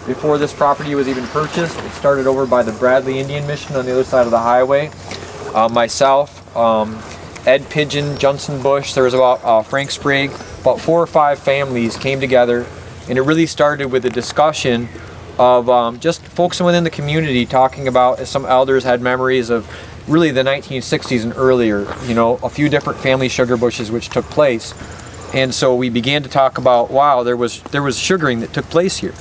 before this property was even purchased. It started over by the Bradley Indian Mission on the other side of the highway. Myself, Ed Pigeon, Johnson Bush, there was about Frank Sprague, about 4 or 5 families came together, and it really started with a discussion of just folks within the community talking about, as some elders had memories of really the 1960s and earlier, you know, a few different family sugar bushes which took place. And so we began to talk about, wow, there was sugaring that took place here.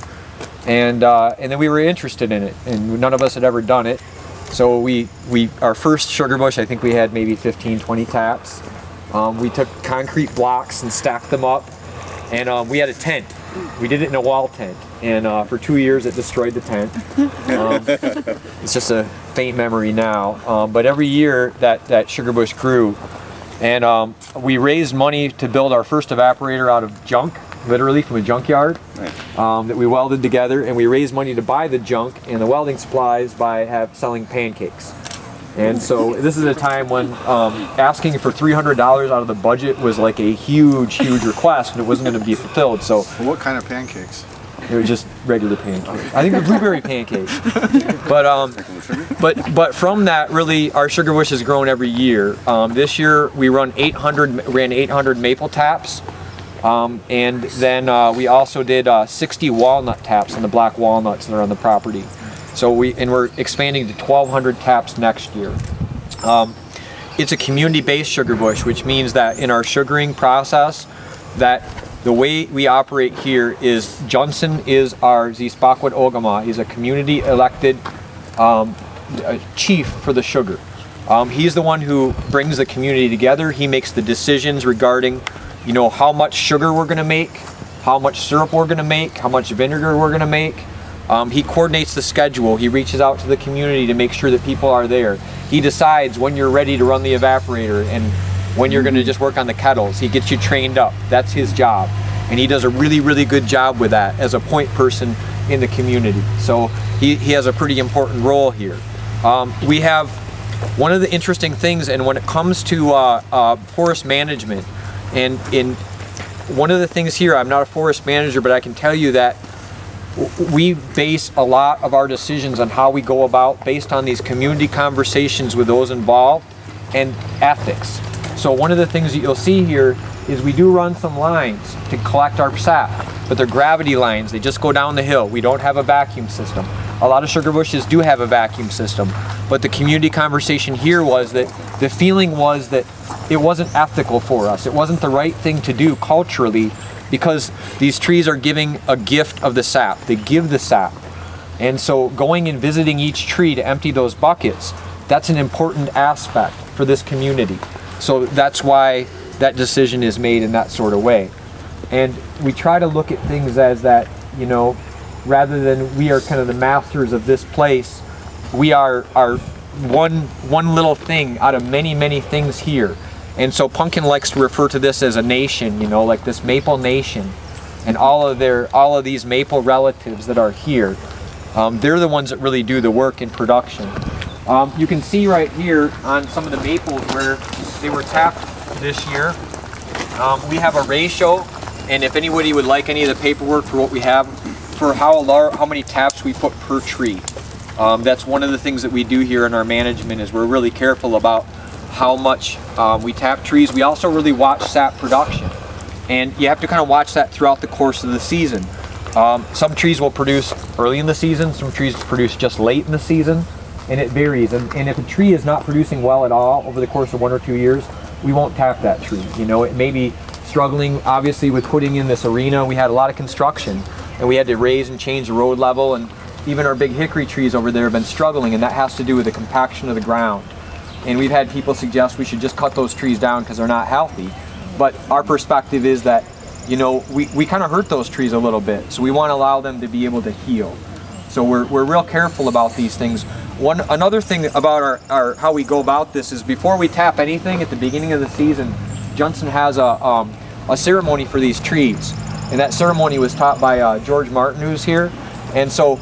And then we were interested in it, and none of us had ever done it. So our first sugar bush, I think we had maybe 15, 20 taps. We took concrete blocks and stacked them up, and we had a tent. We did it in a wall tent, and for 2 years it destroyed the tent. It's just a faint memory now, but every year that sugar bush grew, and we raised money to build our first evaporator out of junk, literally from a junkyard, that we welded together, and we raised money to buy the junk and the welding supplies by selling pancakes. And so this is a time when asking for $300 out of the budget was like a huge request, and it wasn't going to be fulfilled. So what kind of pancakes? It was just regular pancakes. I think the blueberry pancakes. But from that, really, our sugar bush has grown every year. This year we ran 800 maple taps, and then we also did 60 walnut taps on the black walnuts that are on the property. So we're expanding to 1,200 taps next year. It's a community-based sugar bush, which means that in our sugaring process, that the way we operate here is Johnson is our Zispakwat Ogama. He's a community elected chief for the sugar. He's the one who brings the community together. He makes the decisions regarding, you know, how much sugar we're going to make, how much syrup we're going to make, how much vinegar we're going to make. He coordinates the schedule. He reaches out to the community to make sure that people are there. He decides when you're ready to run the evaporator and when you're going to just work on the kettles. He gets you trained up. That's his job. And he does a really good job with that as a point person in the community. So he has a pretty important role here. We have one of the interesting things, and when it comes to forest management, and in one of the things here, I'm not a forest manager, but I can tell you that we base a lot of our decisions on how we go about based on these community conversations with those involved and ethics. So one of the things that you'll see here is we do run some lines to collect our sap, but they're gravity lines. They just go down the hill. We don't have a vacuum system. A lot of sugar bushes do have a vacuum system, but the community conversation here was that the feeling was that it wasn't ethical for us. It wasn't the right thing to do culturally, because these trees are giving a gift of the sap. They give the sap. And so going and visiting each tree to empty those buckets, that's an important aspect for this community. So that's why that decision is made in that sort of way. And we try to look at things as that, you know, rather than we are kind of the masters of this place, we are one little thing out of many things here. And so Pumpkin likes to refer to this as a nation, you know, like this maple nation, and all of these maple relatives that are here. They're the ones that really do the work in production. You can see right here on some of the maples where they were tapped this year. We have a ratio, and if anybody would like any of the paperwork for what we have, for how many taps we put per tree. That's one of the things that we do here in our management, is we're really careful about how much we tap trees. We also really watch sap production, and you have to kind of watch that throughout the course of the season. Some trees will produce early in the season, some trees produce just late in the season, and it varies. And if a tree is not producing well at all over the course of 1 or 2 years, we won't tap that tree. You know, it may be struggling, obviously, with putting in this arena. We had a lot of construction, and we had to raise and change the road level, and even our big hickory trees over there have been struggling, and that has to do with the compaction of the ground. And we've had people suggest we should just cut those trees down because they're not healthy. But our perspective is that, you know, we kind of hurt those trees a little bit, so we want to allow them to be able to heal. So we're real careful about these things. Another thing about our how we go about this is, before we tap anything at the beginning of the season, Johnson has a ceremony for these trees, and that ceremony was taught by George Martin, who's here. And so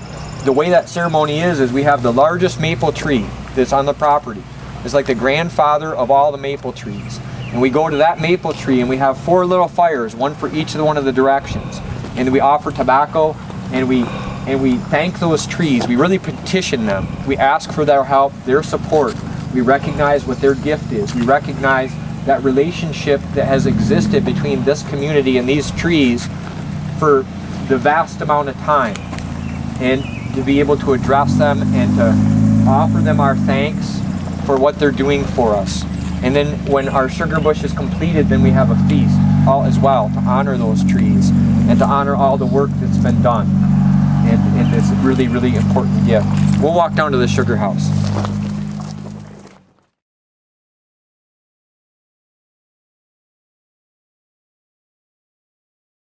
the way that ceremony is we have the largest maple tree that's on the property. It's like the grandfather of all the maple trees. And we go to that maple tree, and we have 4 little fires, one for each of one of the directions. And we offer tobacco, and we and we thank those trees. We really petition them. We ask for their help, their support. We recognize what their gift is. We recognize that relationship that has existed between this community and these trees for the vast amount of time, and to be able to address them and to offer them our thanks for what they're doing for us. And then when our sugar bush is completed, then we have a feast all as well to honor those trees and to honor all the work that's been done. And this really, really important gift. We'll walk down to the sugar house.